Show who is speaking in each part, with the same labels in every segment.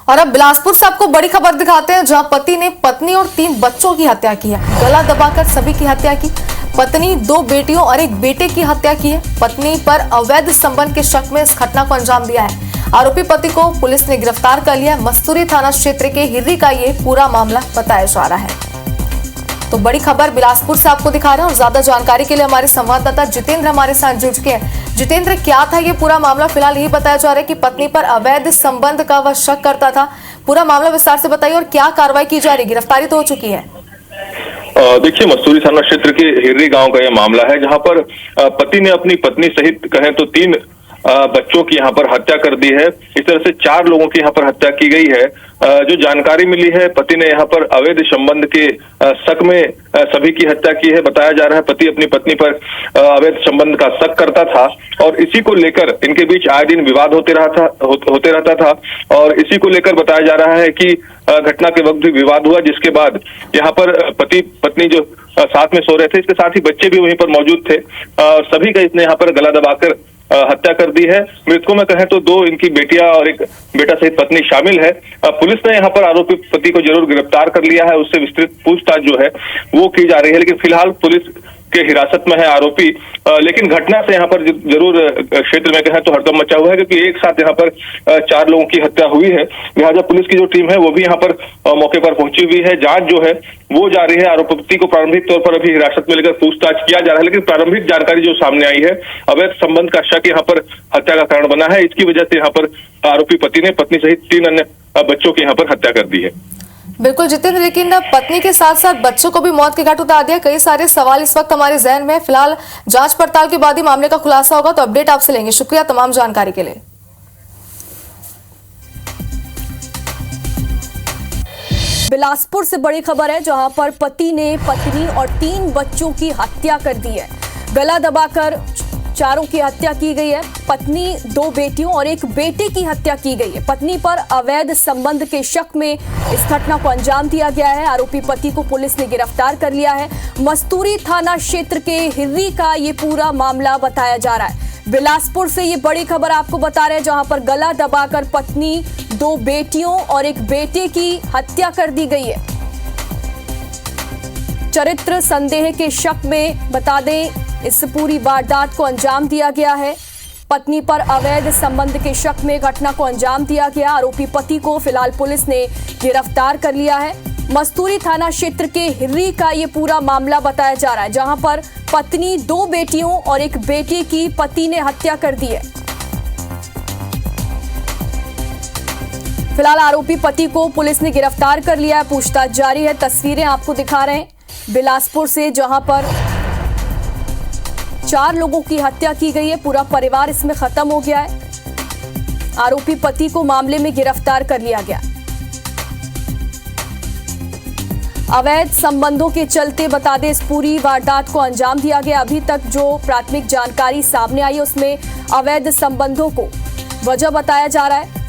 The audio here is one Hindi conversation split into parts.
Speaker 1: और अब बिलासपुर से आपको बड़ी खबर दिखाते हैं, जहां पति ने पत्नी और 3 बच्चों की हत्या की है। गला दबाकर सभी की हत्या की। पत्नी, 2 बेटियों और 1 बेटे की हत्या की है। पत्नी पर अवैध संबंध के शक में इस घटना को अंजाम दिया है। आरोपी पति को पुलिस ने गिरफ्तार कर लिया। मस्तूरी थाना क्षेत्र के हिर्री का ये पूरा मामला बताया जा रहा है। तो बड़ी खबर बिलासपुर से आपको दिखा रहे हैं और ज्यादा जानकारी के लिए हमारे संवाददाता जितेंद्र हमारे साथ जुड़ चुके हैं। जितेंद्र, क्या था ये पूरा मामला? फिलहाल यही बताया जा रहा है कि पत्नी पर अवैध संबंध का वह शक करता था। पूरा मामला विस्तार से बताइए और क्या कार्रवाई की जा रही है? गिरफ्तारी तो हो चुकी है।
Speaker 2: देखिए, मस्तूरी थाना क्षेत्र के हिर्री गांव का यह मामला है, जहां पर पति ने अपनी पत्नी सहित कहें तो 3 बच्चों की यहां पर हत्या कर दी है। इस तरह से 4 लोगों की यहां पर हत्या की गई है। जो जानकारी मिली है, पति ने यहां पर अवैध संबंध के शक में सभी की हत्या की है। बताया जा रहा है पति अपनी पत्नी पर अवैध संबंध का शक करता था और इसी को लेकर इनके बीच आए दिन विवाद होते रहता था और इसी को लेकर बताया जा रहा है कि घटना के वक्त भी विवाद हुआ, जिसके बाद यहाँ पर पति पत्नी जो साथ में सो रहे थे, इसके साथ ही बच्चे भी वहीं पर मौजूद थे। सभी का इसने यहाँ पर गला दबाकर हत्या कर दी है। मृतकों में कहें तो 2 इनकी बेटियां और 1 बेटा सहित पत्नी शामिल है। पुलिस ने यहाँ पर आरोपी पति को जरूर गिरफ्तार कर लिया है। उससे विस्तृत पूछताछ जो है वो की जा रही है, लेकिन फिलहाल पुलिस के हिरासत में है आरोपी। लेकिन घटना से यहाँ पर जरूर क्षेत्र में कहें तो हड़कंप मचा हुआ है, क्योंकि एक साथ यहाँ पर 4 लोगों की हत्या हुई है। लिहाजा पुलिस की जो टीम है वो भी यहाँ पर मौके पर पहुंची हुई है। जांच जो है वो जारी है। आरोपी को प्रारंभिक तौर पर अभी हिरासत में लेकर पूछताछ किया जा रहा है, लेकिन प्रारंभिक जानकारी जो सामने आई है, अवैध संबंध का शक यहाँ पर हत्या का कारण बना है। इसकी वजह से यहाँ पर आरोपी पति ने पत्नी सहित 3 अन्य बच्चों की यहाँ पर हत्या कर दी है।
Speaker 1: बिल्कुल जितेंद्र, लेकिन पत्नी के साथ साथ बच्चों को भी मौत के घाट उतार दिया। कई सारे सवाल इस वक्त हमारे जहन में। फिलहाल जांच पड़ताल के बाद ही मामले का खुलासा होगा, तो अपडेट आपसे लेंगे। शुक्रिया तमाम जानकारी के लिए।
Speaker 3: बिलासपुर से बड़ी खबर है, जहां पर पति ने पत्नी और 3 बच्चों की हत्या कर दी है। गला दबाकर 4 की हत्या की गई है। पत्नी, 2 बेटियों और 1 बेटे की हत्या की गई है। पत्नी पर अवैध संबंध के शक में इस घटना को अंजाम दिया गया है। आरोपी पति को पुलिस ने गिरफ्तार कर लिया है। मस्तूरी थाना क्षेत्र के हिर्री का ये पूरा मामला बताया जा रहा है। बिलासपुर से ये बड़ी खबर आपको बता रहे हैं, जहां पर गला दबाकर पत्नी, 2 बेटियों और 1 बेटे की हत्या कर दी गई है। चरित्र संदेह के शक में बता दें इस पूरी वारदात को अंजाम दिया गया है। पत्नी पर अवैध संबंध के शक में घटना को अंजाम दिया गया। आरोपी पति को फिलहाल पुलिस ने गिरफ्तार कर लिया है। मस्तूरी थाना क्षेत्र के हिर्री का ये पूरा मामला बताया जा रहा है, जहां पर पत्नी, 2 बेटियों और 1 बेटे की पति ने हत्या कर दी है। फिलहाल आरोपी पति को पुलिस ने गिरफ्तार कर लिया है। पूछताछ जारी है। तस्वीरें आपको दिखा रहे हैं बिलासपुर से, जहां पर 4 लोगों की हत्या की गई है। पूरा परिवार इसमें खत्म हो गया है। आरोपी पति को मामले में गिरफ्तार कर लिया गया। अवैध संबंधों के चलते बता दें इस पूरी वारदात को अंजाम दिया गया। अभी तक जो प्राथमिक जानकारी सामने आई है उसमें अवैध संबंधों को वजह बताया जा रहा है,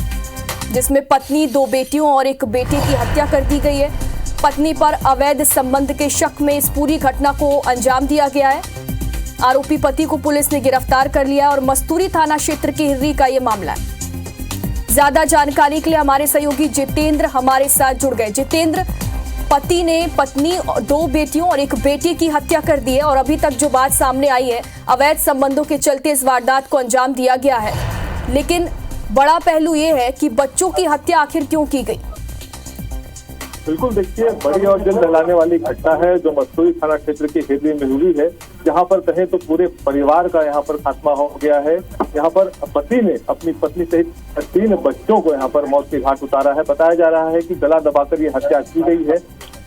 Speaker 3: जिसमें पत्नी, 2 बेटियों और 1 बेटे की हत्या कर दी गई है। पत्नी पर अवैध संबंध के शक में इस पूरी घटना को अंजाम दिया गया है। आरोपी पति को पुलिस ने गिरफ्तार कर लिया और मस्तूरी थाना क्षेत्र के हिर्री का यह मामला है। ज्यादा जानकारी के लिए हमारे सहयोगी जितेंद्र हमारे साथ जुड़ गए। जितेंद्र, पति ने पत्नी, 2 बेटियों और 1 बेटे की हत्या कर दी है और अभी तक जो बात सामने आई है, अवैध संबंधों के चलते इस वारदात को अंजाम दिया गया है, लेकिन बड़ा पहलू ये है कि बच्चों की हत्या आखिर क्यों की गई?
Speaker 4: बिल्कुल, देखिए, बड़ी और दिल दहलाने वाली घटना है जो मस्तूरी थाना क्षेत्र के हिर्री में हुई है, जहां पर कहें तो पूरे परिवार का यहां पर खात्मा हो गया है। यहां पर पति ने अपनी पत्नी सहित 3 बच्चों को यहां पर मौत के घाट उतारा है। बताया जा रहा है कि गला दबाकर ये हत्या की गई है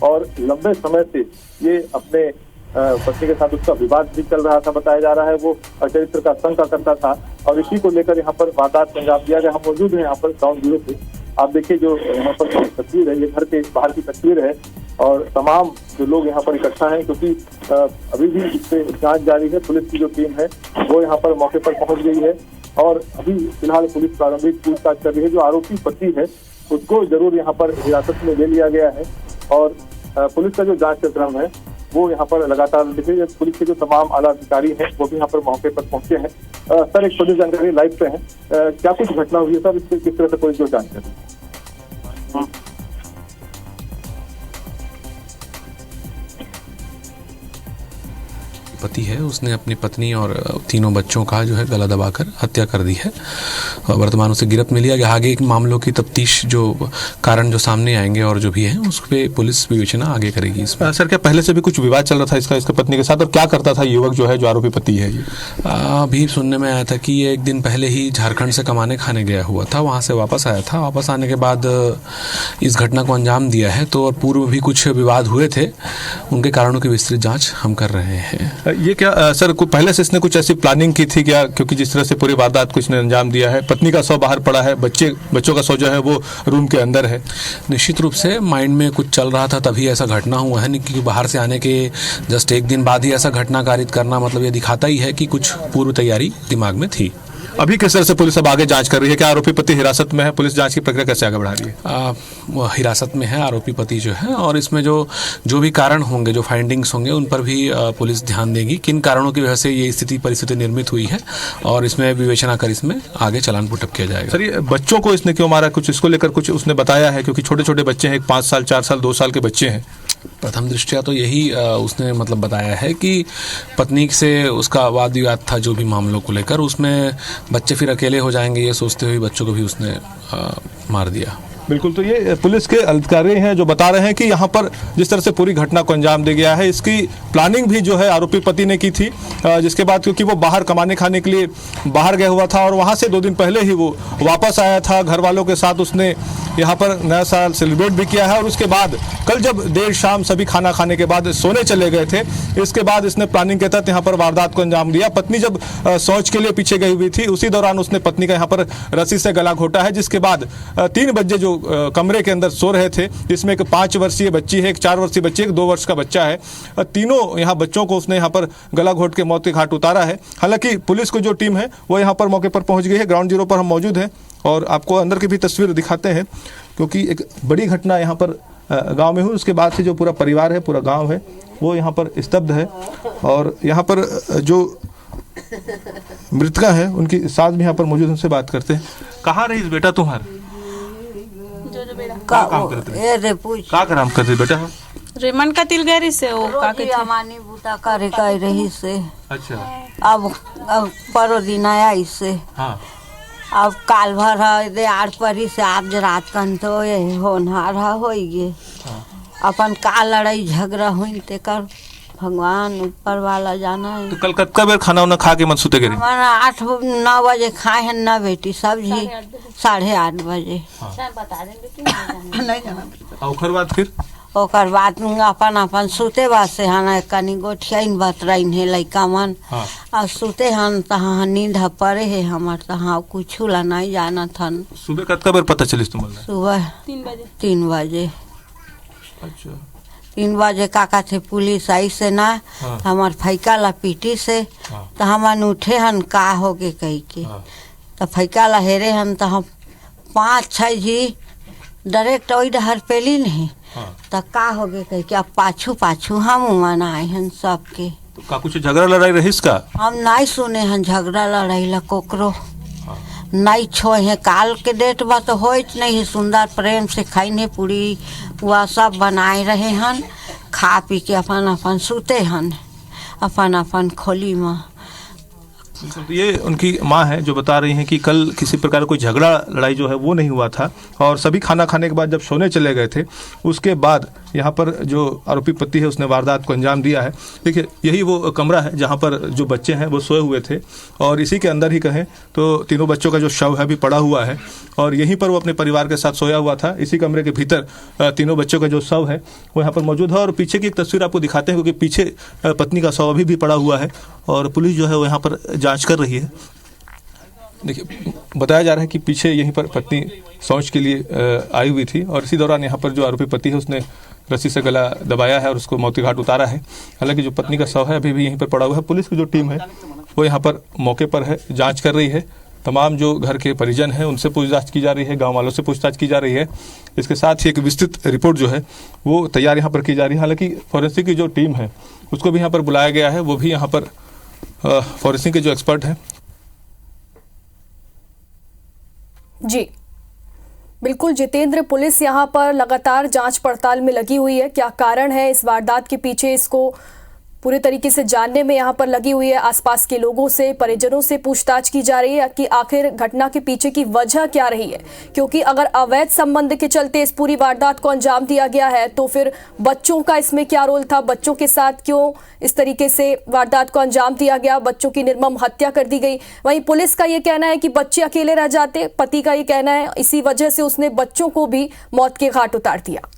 Speaker 4: और लंबे समय से ये अपने पत्नी के साथ उसका विवाद भी चल रहा था। बताया जा रहा है वो चरित्र का शंका करता था और इसी को लेकर यहाँ पर वारदात को अंजाम दिया गया। हम मौजूद हैं यहाँ पर ग्राउंड जीरो पे। आप देखिए, जो यहाँ पर तस्वीर है, ये घर के बाहर की तस्वीर है और तमाम जो लोग यहाँ पर इकट्ठा हैं, क्योंकि अभी भी इस पे जांच जारी है। पुलिस की जो टीम है वो यहाँ पर मौके पर पहुंच गई है और अभी फिलहाल पुलिस प्रारंभिक पूछताछ कर रही है। जो आरोपी पति है उसको जरूर यहाँ पर हिरासत में ले लिया गया है और पुलिस का जो जांच का क्रम है वो यहाँ पर लगातार देखिए। पुलिस के जो तमाम आला अधिकारी हैं वो भी यहाँ पर मौके पर पहुंचे हैं। सर, एक पुलिस जानकारी लाइव पे है, क्या कुछ घटना हुई है सर? इससे किस तरह से पुलिस जो जांच कर रही है?
Speaker 5: पति है उसने अपनी पत्नी और तीनों बच्चों का जो है गला दबाकर हत्या कर दी है। वर्तमान उसे गिरफ्त में लिया गया। आगे के मामलों की तफ्तीश जो कारण जो सामने आएंगे और जो भी है उस पर पुलिस विवेचना आगे करेगी। इसमें
Speaker 6: सर क्या पहले से भी कुछ विवाद चल रहा था इसका पत्नी के साथ, और क्या करता था युवक जो है जो आरोपी पति है ये?
Speaker 5: अभी सुनने में आया था कि ये एक दिन पहले ही झारखंड से कमाने खाने गया हुआ था, वहाँ से वापस आया था। वापस आने के बाद इस घटना को अंजाम दिया है। तो और पूर्व भी कुछ विवाद हुए थे, उनके कारणों की विस्तृत जाँच हम कर रहे हैं।
Speaker 6: ये क्या सर पहले से इसने कुछ ऐसी प्लानिंग की थी क्या? क्योंकि जिस तरह से पूरी वारदात को इसने अंजाम दिया है, पत्नी का शव बाहर पड़ा है, बच्चों का शव जो है वो रूम के अंदर है।
Speaker 5: निश्चित रूप से माइंड में कुछ चल रहा था तभी ऐसा घटना हुआ है। नहीं क्योंकि बाहर से आने के जस्ट एक दिन बाद ही ऐसा घटना कारित करना मतलब ये दिखाता ही है कि कुछ पूर्व तैयारी दिमाग में थी।
Speaker 6: अभी किस तरह से पुलिस अब आगे जांच कर रही है? क्या आरोपी पति हिरासत में है? पुलिस जांच की प्रक्रिया कैसे आगे बढ़ा रही है?
Speaker 5: वो हिरासत में है आरोपी पति जो है, और इसमें जो भी कारण होंगे, जो फाइंडिंग्स होंगे, उन पर भी पुलिस ध्यान देगी। किन कारणों की वजह से ये परिस्थिति निर्मित हुई है, और इसमें विवेचना कर इसमें आगे चालान पुटअप किया जाएगा।
Speaker 6: सर ये बच्चों को इसने क्यों मारा? कुछ इसको लेकर कुछ उसने बताया है? क्योंकि छोटे छोटे बच्चे हैं, एक 5 साल 4 साल 2 साल के बच्चे हैं।
Speaker 5: प्रथम दृष्टया तो यही उसने मतलब बताया है कि पत्नी से उसका वाद विवाद था जो भी मामलों को लेकर, उसमें बच्चे फिर अकेले हो जाएंगे ये सोचते हुए बच्चों को भी उसने मार दिया।
Speaker 6: बिल्कुल, तो ये पुलिस के अधिकारी हैं जो बता रहे हैं कि यहाँ पर जिस तरह से पूरी घटना को अंजाम दिया गया है, इसकी प्लानिंग भी जो है आरोपी पति ने की थी, जिसके बाद क्योंकि वो बाहर कमाने खाने के लिए बाहर गया हुआ था और वहाँ से 2 दिन पहले ही वो वापस आया था। घर वालों के साथ उसने यहाँ पर नया साल सेलिब्रेट भी किया है, और उसके बाद कल जब देर शाम सभी खाना खाने के बाद सोने चले गए थे, इसके बाद इसने प्लानिंग के तहत यहाँ पर वारदात को अंजाम दिया। पत्नी जब शौच के लिए पीछे गई हुई थी, उसी दौरान उसने पत्नी का यहाँ पर रस्सी से गला घोटा है, जिसके बाद 3 बच्चे जो कमरे के अंदर सो रहे थे, जिसमें एक 5 वर्षीय बच्ची है, एक 4 वर्षीय बच्ची, एक 2 वर्ष का बच्चा है, तीनों यहाँ बच्चों को उसने यहाँ पर गला घोट के मौत के घाट उतारा है। हालांकि पुलिस को जो टीम है वो यहाँ पर मौके पर पहुंच गई है। ग्राउंड जीरो पर हम मौजूद हैं और आपको अंदर की भी तस्वीर दिखाते हैं, क्योंकि एक बड़ी घटना यहाँ पर गांव में हुई। उसके बाद से जो पूरा परिवार है, पूरा गांव है, वो यहाँ पर स्तब्ध है। और यहाँ पर जो मृतका है उनकी सास भी यहाँ पर मौजूद, उनसे बात करते हैं। कहाँ रही बेटा तुम्हारा?
Speaker 7: का
Speaker 6: काम करते
Speaker 7: ए रे पूछ
Speaker 6: का काम करते बेटा?
Speaker 7: रेमन का तिलगरी से वो का के अमानी बूता करे का रही से।
Speaker 6: अच्छा,
Speaker 7: अब परो दिन आया इससे।
Speaker 6: हाँ,
Speaker 7: अब काल भर है दे आठ परी से आप रात कन तो ये होनहारा होई गे। अपन का लड़ाई झगड़ा हुई ते कर भगवान ऊपर वाला जाना है।
Speaker 6: तो कल कब बेर खाना उना खा के मन सुते गए?
Speaker 7: हमारा 8-9 बजे खाए हैं ना बेटी, सब्जी 8:30 बजे।
Speaker 6: ओकर बाद फिर
Speaker 7: ओकर बाद अपन अपन सुते बासे हन कनी गोठियाइन बतराइन है लइका मन। और सुते हन तहाँ नींद पड़े है हमार, तहाँ कुछ ला नहीं जाना थन।
Speaker 6: सुबह कब बेर पता चलिस तुम्हारे?
Speaker 7: सुबह 3 बजे।
Speaker 6: अच्छा,
Speaker 7: 3 बजे काका थे पुलिस आई से ना, हमार फैका ला पीटी से। तो हमन उठे हन का हो गए कही के, तो फैका ला हेरे हन, तो हम 5-6 जी डायरेक्ट वही डहर पेली नहीं। तो का हो गए कही के अब पाछू हम मन आए हन सबके।
Speaker 6: तो का कुछ झगड़ा लड़ाई रहीस का?
Speaker 7: हम नहीं सुने हन झगड़ा लड़ाई ला कोकरो नहीं छोए हैं। काल के डेट बा तो हो नहीं है, सुंदर प्रेम से खाइने पूरी वह सब बनाए रहे हन, खा पी के अपन अपन सुते हन अपन अपन खोली में।
Speaker 6: तो ये उनकी माँ है जो बता रही हैं कि कल किसी प्रकार कोई झगड़ा लड़ाई जो है वो नहीं हुआ था, और सभी खाना खाने के बाद जब सोने चले गए थे, उसके बाद यहाँ पर जो आरोपी पति है उसने वारदात को अंजाम दिया है। देखिए, यही वो कमरा है जहाँ पर जो बच्चे हैं वो सोए हुए थे, और इसी के अंदर ही कहें तो तीनों बच्चों का जो शव है अभी पड़ा हुआ है, और यहीं पर वो अपने परिवार के साथ सोया हुआ था। इसी कमरे के भीतर तीनों बच्चों का जो शव है वो यहाँ पर मौजूद है। और पीछे की एक तस्वीर आपको दिखाते हैं, क्योंकि पीछे पत्नी का शव अभी भी पड़ा हुआ है, और पुलिस जो है वो यहाँ पर जांच कर रही है। देखिए, बताया जा रहा है कि पीछे यहीं पर पत्नी शौच के लिए आई हुई थी, और इसी दौरान यहाँ पर जो आरोपी पति है उसने रस्सी से गला दबाया है और उसको मौत के घाट उतारा है। हालांकि जो पत्नी का शव है अभी भी यहीं पर पड़ा हुआ है। पुलिस की जो टीम है वो यहाँ पर मौके पर है, जाँच कर रही है। तमाम जो घर के परिजन हैं उनसे पूछताछ की जा रही है, गाँव वालों से पूछताछ की जा रही है। इसके साथ ही एक विस्तृत रिपोर्ट जो है वो तैयार यहाँ पर की जा रही है। हालांकि फॉरेंसिक की जो टीम है उसको भी यहाँ पर बुलाया गया है, वो भी यहाँ पर फॉरेंसिक के जो एक्सपर्ट हैं।
Speaker 1: जी,
Speaker 3: बिल्कुल जितेंद्र, पुलिस यहाँ पर लगातार जांच पड़ताल में लगी हुई है। क्या कारण है इस वारदात के पीछे, इसको पूरे तरीके से जानने में यहाँ पर लगी हुई है। आसपास के लोगों से, परिजनों से पूछताछ की जा रही है कि आखिर घटना के पीछे की वजह क्या रही है, क्योंकि अगर अवैध संबंध के चलते इस पूरी वारदात को अंजाम दिया गया है तो फिर बच्चों का इसमें क्या रोल था, बच्चों के साथ क्यों इस तरीके से वारदात को अंजाम दिया गया, बच्चों की निर्मम हत्या कर दी गई। वहीं पुलिस का ये कहना है कि बच्चे अकेले रह जाते, पति का ये कहना है इसी वजह से उसने बच्चों को भी मौत के घाट उतार दिया।